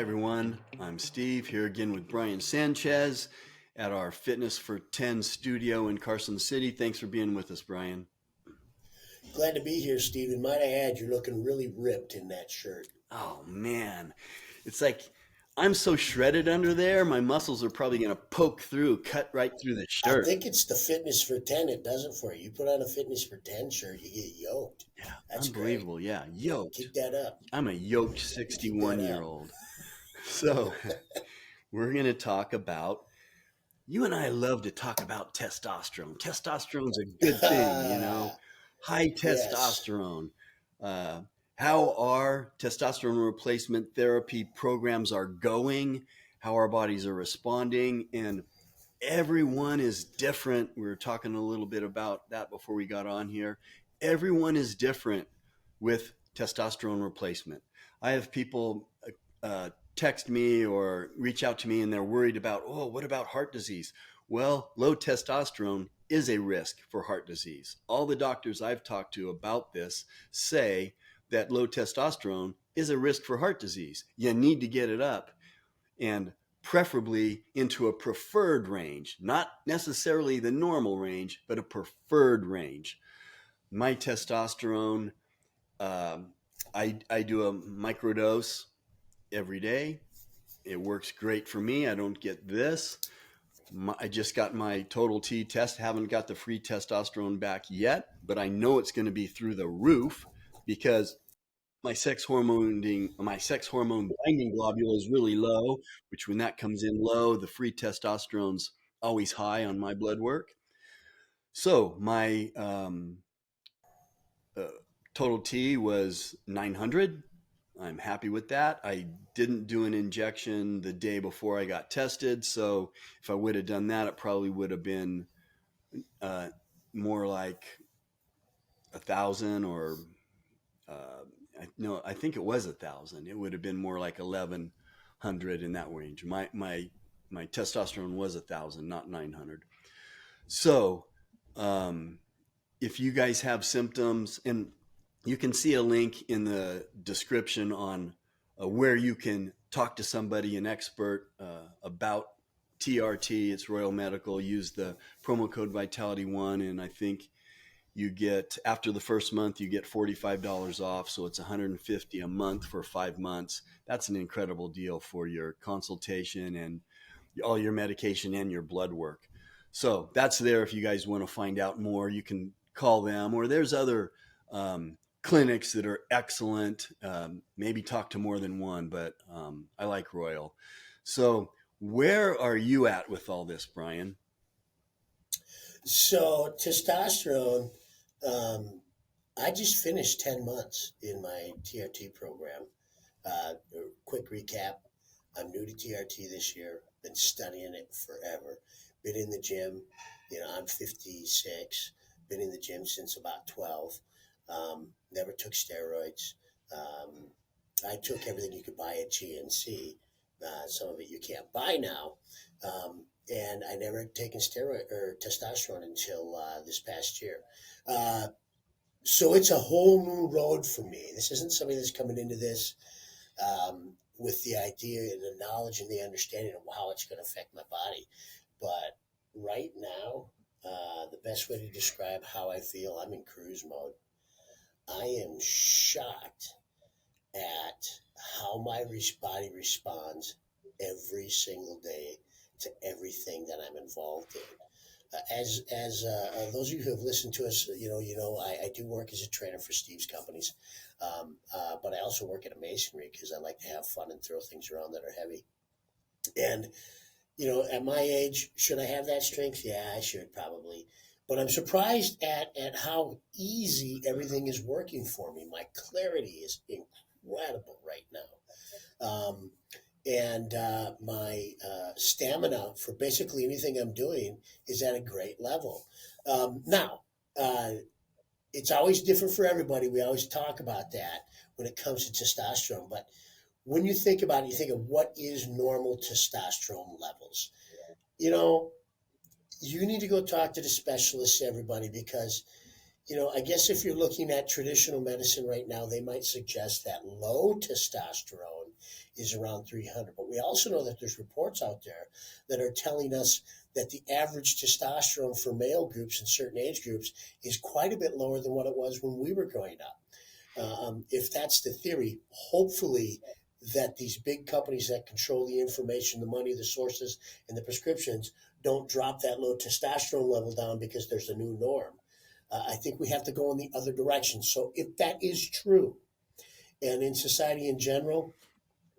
everyone. I'm Steve here again with Brian Sanchez at our Fitness for 10 studio in Carson City. Thanks for being with us, Brian. Glad to be here, Steven. Might I add, you're looking really ripped in that shirt. Oh man, it's like I'm so shredded under there, my muscles are probably going to poke through, cut right through the I shirt. think it's the Fitness for 10. It does it for you. You put on a Fitness for 10 shirt, you get yoked. Yeah, That's great. unbelievable. Yeah, yoked. Keep that up. I'm a yoked Keep 61 that year up. old. So, we're going to talk about you and I love to talk about testosterone. Testosterone's a good thing, high Yes. testosterone. Uh, how our testosterone replacement therapy programs are going, how our bodies are responding, and everyone is different. We were talking a little bit about that before we got on here. Everyone is different with testosterone replacement. I have people text me or reach out to me and they're worried about, oh, what about heart disease? Well, low testosterone is a risk for heart disease. All the doctors I've talked to about this say that low testosterone is a risk for heart disease. You need to get it up, and preferably into a preferred range, not necessarily the normal range, but a preferred range. My testosterone, um, I do a microdose every day. It works great for me. I don't get this. I just got my total T test. Haven't got the free testosterone back yet, but I know it's going to be through the roof because my sex hormone binding globule is really low, which when that comes in low, the free testosterone's always high on my blood work. So my uh, total T was 900. I'm happy with that. I didn't do an injection the day before I got tested, so if I would have done that, it probably would have been uh, more like 1,000 or uh, no, I think it was 1,000. It would have been more like 1,100 in that range. My testosterone was 1,000, not 900. So, um, if you guys have symptoms, and you can see a link in the description on where you can talk to somebody, an expert about TRT. It's Royal Medical. Use the promo code Vitality1, and I think you get, after the first month, you get $45 off, so it's $150 a month for 5 months. That's an incredible deal for your consultation and all your medication and your blood work. So that's there. If you guys want to find out more, you can call them, or there's other clinics that are excellent. Maybe talk to more than one, but I like Royal. So where are you at with all this, Brian? So, testosterone, um, I just finished 10 months in my TRT program. Quick recap, I'm new to TRT this year, been studying it forever. Been in the gym, I'm 56, been in the gym since about 12. Never took steroids. Um, I took everything you could buy at GNC. Some of it you can't buy now. And I never taken steroid or testosterone until this past year. Uh, so it's a whole new road for me. This isn't somebody that's coming into this with the idea and the knowledge and the understanding of how it's going to affect my body. But right now, the best way to describe how I feel, I'm in cruise mode. I am shocked at how my body responds every single day to everything that I'm involved in. As those of you who have listened to us, I do work as a trainer for Steve's companies, but I also work at a masonry because I like to have fun and throw things around that are heavy. And at my age, should I have that strength? Yeah, I should probably. But I'm surprised at how easy everything is working for me. My clarity is incredible right now. And my stamina for basically anything I'm doing is at a great level. Now, uh, it's always different for everybody. We always talk about that when it comes to testosterone. But when you think about it, you think of what is normal testosterone levels. You know, you need to go talk to the specialists, everybody, because I guess if you're looking at traditional medicine right now, they might suggest that low testosterone is around 300. But we also know that there's reports out there that are telling us that the average testosterone for male groups in certain age groups is quite a bit lower than what it was when we were growing up. If that's the theory, hopefully that these big companies that control the information, the money, the sources, and the prescriptions don't drop that low testosterone level down because there's a new norm. I think we have to go in the other direction. So if that is true, and in society in general,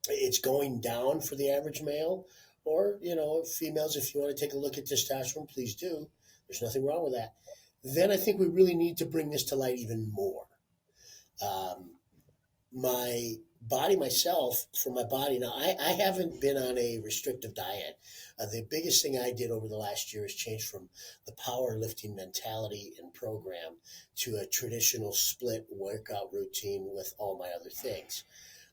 it's going down for the average male, or females, if you want to take a look at testosterone, please do. There's nothing wrong with that. Then I think we really need to bring this to light even more. Um, my body myself for my body now, I haven't been on a restrictive diet. The biggest thing I did over the last year is change from the powerlifting mentality and program to a traditional split workout routine with all my other things.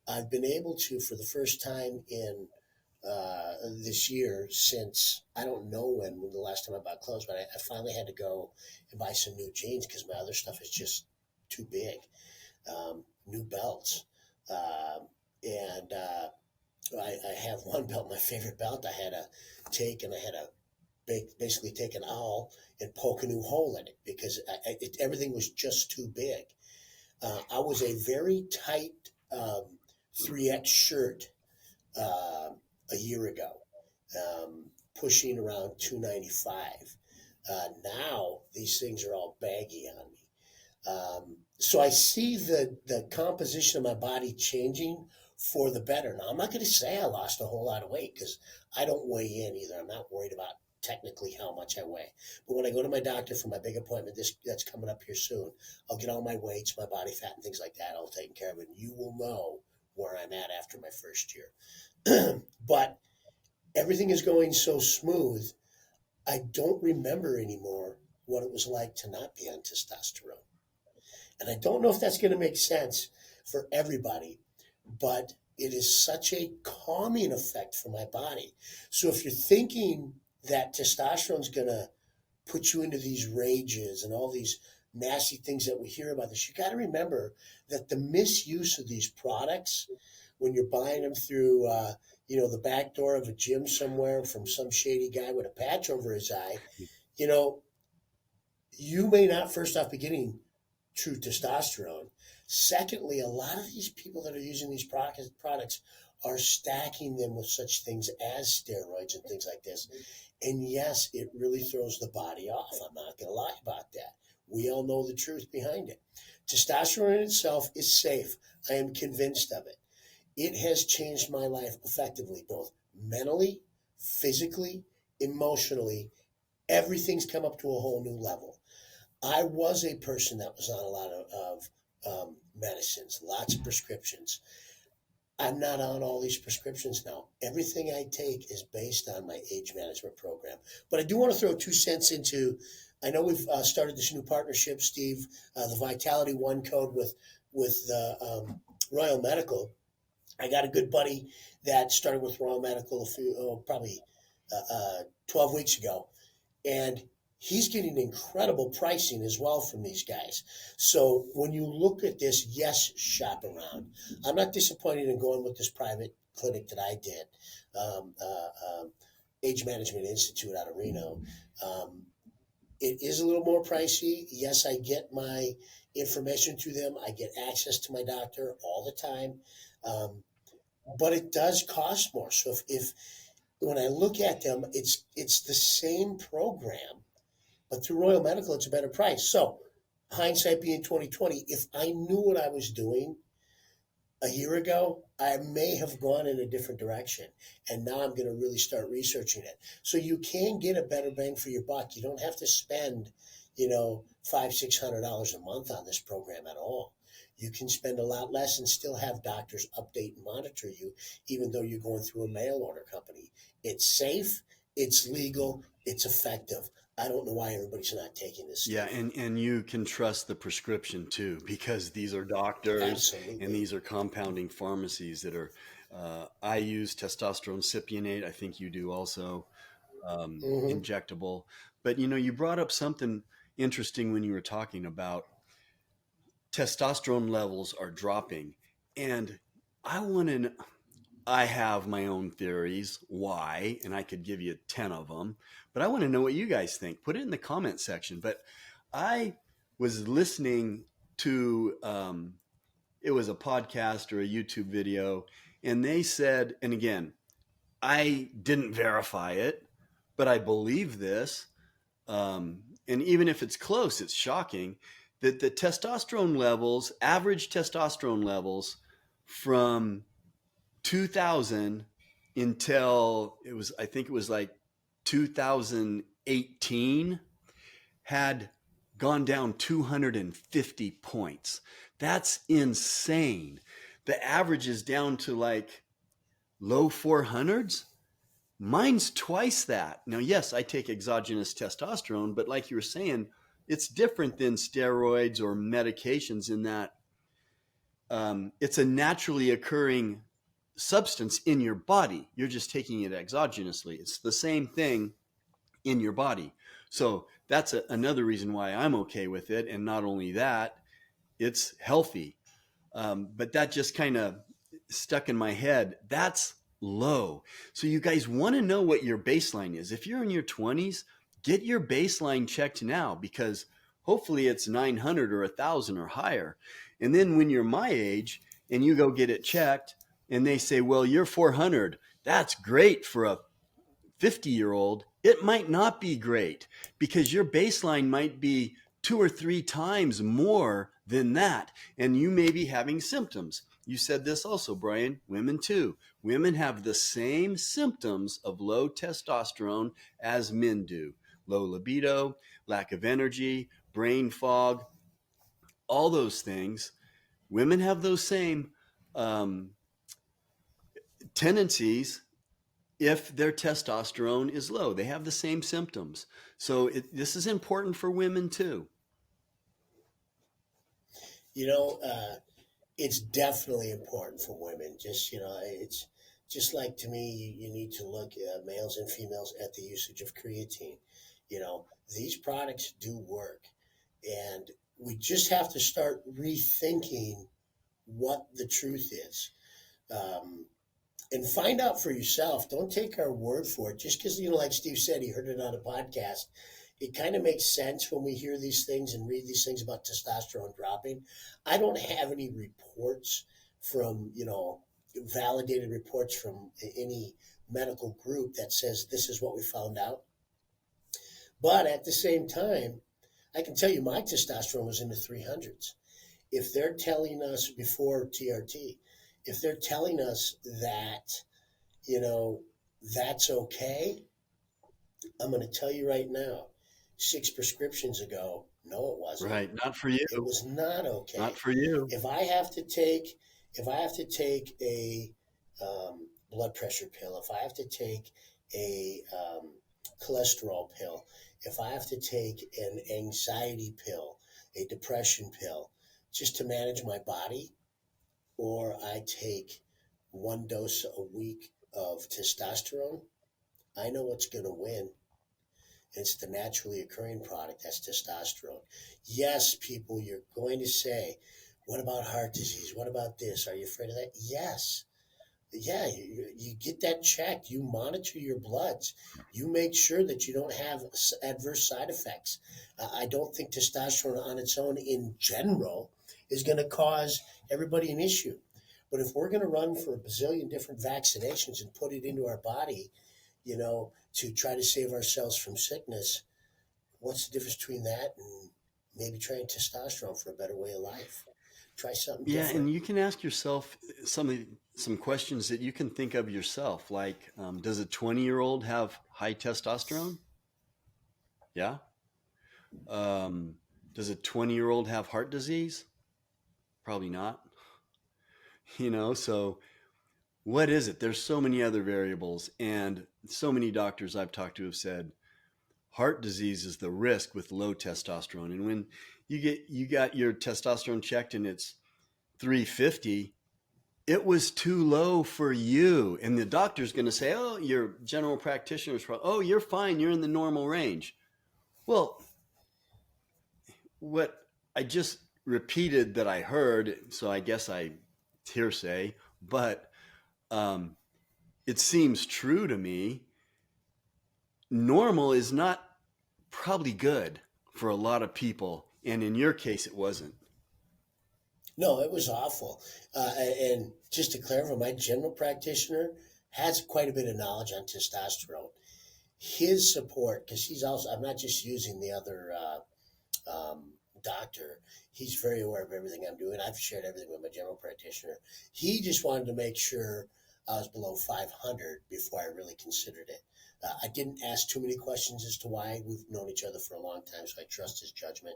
I've been able to, for the first time in this year, since I don't know when the last time I bought clothes, but I finally had to go and buy some new jeans because my other stuff is just too big. New belts. And I have one belt, my favorite belt. I had to I had to basically take an awl and poke a new hole in it because everything was just too big. I was a very tight 3X shirt uh, a year ago, pushing around 295. Now these things are all baggy on me. So I see the composition of my body changing for the better. Now, I'm not going to say I lost a whole lot of weight because I don't weigh in either. I'm not worried about technically how much I weigh. But when I go to my doctor for my big appointment, that's coming up here soon, I'll get all my weights, my body fat, and things like that all taken care of. And you will know where I'm at after my first year. But everything is going so smooth, I don't remember anymore what it was like to not be on testosterone. And I don't know if that's going to make sense for everybody, but it is such a calming effect for my body. So if you're thinking that testosterone is going to put you into these rages and all these nasty things that we hear about this, you got to remember that the misuse of these products, when you're buying them through, the back door of a gym somewhere from some shady guy with a patch over his eye, you know, you may not first off be getting true testosterone. Secondly, a lot of these people that are using these products are stacking them with such things as steroids and things like this. And yes, it really throws the body off. I'm not going to lie about that. We all know the truth behind it. Testosterone in itself is safe. I am convinced of it. It has changed my life effectively, both mentally, physically, emotionally. Everything's come up to a whole new level. I was a person that was on a lot of medicines, lots of prescriptions. I'm not on all these prescriptions now. Everything I take is based on my age management program. But I do want to throw 2 cents into. I know we've started this new partnership, Steve, the Vitality One code with the Royal Medical. I got a good buddy that started with Royal Medical probably 12 weeks ago, and he's getting incredible pricing as well from these guys. So when you look at this, yes, shop around. I'm not disappointed in going with this private clinic that I did, um, uh, um, Age Management Institute out of Reno. Um, it is a little more pricey. Yes, I get my information through them. I get access to my doctor all the time, um, but it does cost more. So if when I look at them, it's the same program, but through Royal Medical, it's a better price. So, hindsight being 2020, if I knew what I was doing a year ago, I may have gone in a different direction. And now I'm going to really start researching it. So you can get a better bang for your buck. You don't have to spend, $500-600 a month on this program at all. You can spend a lot less and still have doctors update and monitor you, even though you're going through a mail order company. It's safe, it's legal, it's effective. I don't know why everybody's not taking this Yeah, stuff. and you can trust the prescription too, because these are doctors and Absolutely. these are compounding pharmacies that are. I use testosterone cypionate. I think you do also, Hmm. injectable. But you brought up something. interesting when you were talking about testosterone levels are dropping. And I want to, I have my own theories why, and I could give you 10 of them, but I want to know what you guys think. Put it in the comment section. But I was listening to, it was a podcast or a YouTube video, and they said, and again, I didn't verify it, but I believe this. And even if it's close, it's shocking that the testosterone levels, average testosterone levels from 2000 until it was, I think it was like 2018, had gone down 250 points. That's insane. The average is down to like low 400s. Mine's twice that. Now, yes, I take exogenous testosterone, but like you were saying, it's different than steroids or medications in that it's a naturally occurring substance in your body. You're just taking it exogenously. It's the same thing in your body. So that's another reason why I'm okay with it. And not only that, it's healthy. But that just kind of stuck in my head. That's low. So you guys want to know what your baseline is. If you're in your 20s, get your baseline checked now, because hopefully it's 900 or 1,000 or higher. And then when you're my age and you go get it checked and they say, well, you're 400, that's great for a 50-year-old. It might not be great, because your baseline might be 2 or 3 times more than that. And you may be having symptoms. You said this also, Brian, women too. Women have the same symptoms of low testosterone as men do. Low libido, lack of energy, brain fog, all those things. Women have those same tendencies if their testosterone is low. They have the same symptoms. So this is important for women too. You know, it's definitely important for women. Just, it's just like, to me, you need to look males and females at the usage of creatine. These products do work, and we just have to start rethinking what the truth is. And find out for yourself. Don't take our word for it. Just because, like Steve said, he heard it on a podcast. It kind of makes sense when we hear these things and read these things about testosterone dropping. I don't have any reports from, validated reports from any medical group that says this is what we found out. But at the same time, I can tell you my testosterone was in the 300s. If they're telling us before TRT, if they're telling us that, that's okay, I'm going to tell you right now, 6 prescriptions ago, no, it wasn't. Right. Not for you. It was not okay. Not for you. If I have to take a blood pressure pill, if I have to take a cholesterol pill, if I have to take an anxiety pill, a depression pill, just to manage my body, or I take 1 dose a week of testosterone, I know what's going to win. It's the naturally occurring product. That's testosterone. Yes, people, you're going to say, what about heart disease? What about this? Are you afraid of that? Yes. Yeah, you get that checked. You monitor your bloods. You make sure that you don't have adverse side effects. I don't think testosterone on its own in general is going to cause everybody an issue. But if we're going to run for a bazillion different vaccinations and put it into our body, to try to save ourselves from sickness, what's the difference between that and maybe trying testosterone for a better way of life? Try something different. Yeah, and you can ask yourself some questions that you can think of yourself, like, does a 20-year-old have high testosterone? Yeah. Does a 20-year-old have heart disease? Probably not. So what is it? There's so many other variables, and so many doctors I've talked to have said heart disease is the risk with low testosterone. And when you got your testosterone checked and it's 350, it was too low for you. And the doctor's going to say, oh, your general practitioner's, oh, you're fine. You're in the normal range. Well, what I just repeated that I heard, so I guess it's hearsay, but um, it seems true to me. Normal is not probably good for a lot of people, and in your case, it wasn't. No, it was awful. And just to clarify, my general practitioner has quite a bit of knowledge on testosterone. His support, because he's also, I'm not just using the other doctor. He's very aware of everything I'm doing. I've shared everything with my general practitioner. He just wanted to make sure I was below 500 before I really considered it. I didn't ask too many questions as to why. We've known each other for a long time, so I trust his judgment.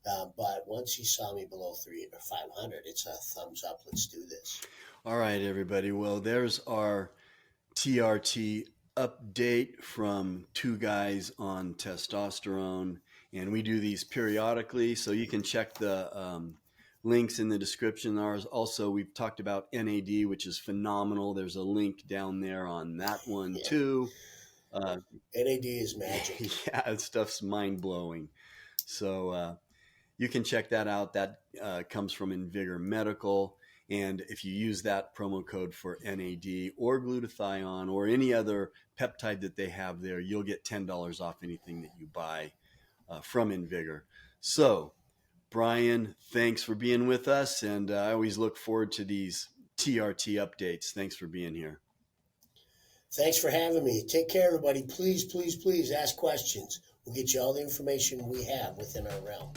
But once he saw me below 500, it's a thumbs up. Let's do this. All right, everybody. Well, there's our TRT update from two guys on testosterone. And we do these periodically, so you can check the links in the description. Ours also, we've talked about NAD, which is phenomenal. There's a link down there on that one Yeah. too. NAD is magic. Yeah, that stuff's mind blowing. So you can check that out. That comes from Invigor Medical. And if you use that promo code for NAD or glutathione or any other peptide that they have there, you'll get $10 off anything that you buy from Invigor. So, Brian, thanks for being with us. And I always look forward to these TRT updates. Thanks for being here. Thanks for having me. Take care, everybody. Please, please, please ask questions. We'll get you all the information we have within our realm.